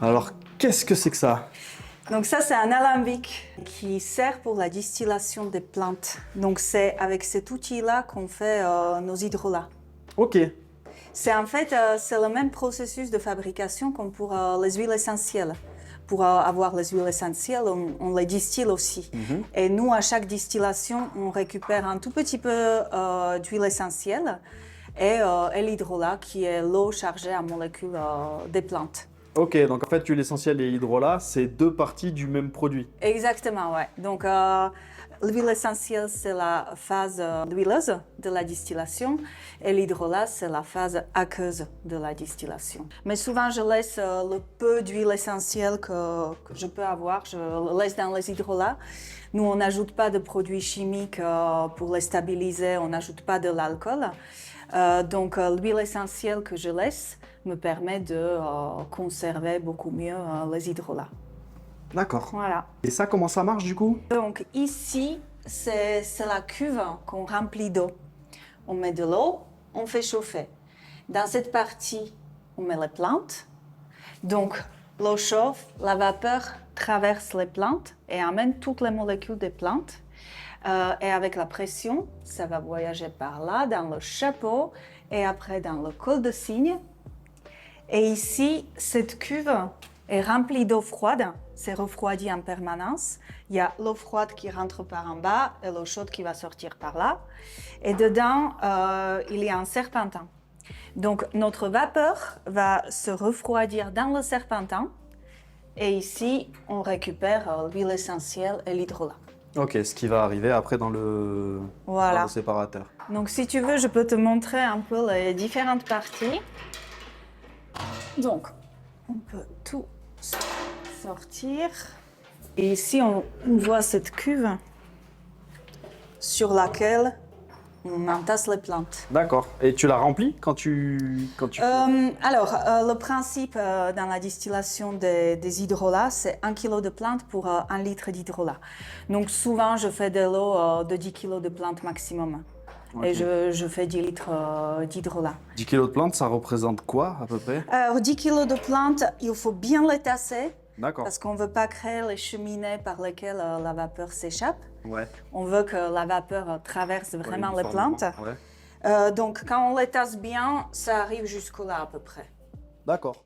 Alors, qu'est-ce que c'est que ça? Donc ça, c'est un alambic qui sert pour la distillation des plantes. Donc c'est avec cet outil-là qu'on fait nos hydrolats. Ok, C'est en fait, c'est le même processus de fabrication comme pour les huiles essentielles. Pour avoir les huiles essentielles, on les distille aussi. Et nous, à chaque distillation, on récupère un tout petit peu d'huile essentielle et l'hydrolat qui est l'eau chargée en molécules des plantes. ok, donc en fait, l'huile essentielle et l'hydrolat, c'est deux parties du même produit. Exactement, ouais. Donc, l'huile essentielle, c'est la phase huileuse de la distillation et l'hydrolat, c'est la phase aqueuse de la distillation. Mais souvent, je laisse le peu d'huile essentielle que je peux avoir, je le laisse dans les hydrolats. Nous, on n'ajoute pas de produits chimiques pour les stabiliser, on n'ajoute pas de l'alcool. Donc, l'huile essentielle que je laisse me permet de conserver beaucoup mieux les hydrolats. D'accord. Voilà. Et ça, comment ça marche du coup? Donc ici, c'est la cuve qu'on remplit d'eau. On met de l'eau, on fait chauffer. Dans cette partie, on met les plantes. Donc l'eau chauffe, la vapeur traverse les plantes et amène toutes les molécules des plantes. Et avec la pression, ça va voyager par là, dans le chapeau et après dans le col de cygne. Et ici, cette cuve est remplie d'eau froide, c'est refroidi en permanence. Il y a l'eau froide qui rentre par en bas et l'eau chaude qui va sortir par là. Et dedans, il y a un serpentin. Donc notre vapeur va se refroidir dans le serpentin. Et ici, on récupère l'huile essentielle et l'hydrolat. Ok, ce qui va arriver après dans le, Voilà. dans le séparateur. Donc si tu veux, je peux te montrer un peu les différentes parties. Donc, on peut tout sortir. Et ici, on voit cette cuve sur laquelle on entasse les plantes. D'accord. Et tu la remplis quand tu... Le principe dans la distillation des hydrolats, c'est 1 kg de plantes pour 1 litre d'hydrolat. Donc souvent, je fais de l'eau de 10 kg de plantes maximum. Ok. Et je fais 10 litres d'hydrolat. 10 kilos de plantes, ça représente quoi à peu près? Alors, 10 kg de plantes, il faut bien les tasser. D'accord. Parce qu'on ne veut pas créer les cheminées par lesquelles la vapeur s'échappe. Ouais. On veut que la vapeur traverse vraiment les plantes. Ouais. Donc, quand on les tasse bien, ça arrive jusque-là à peu près. D'accord.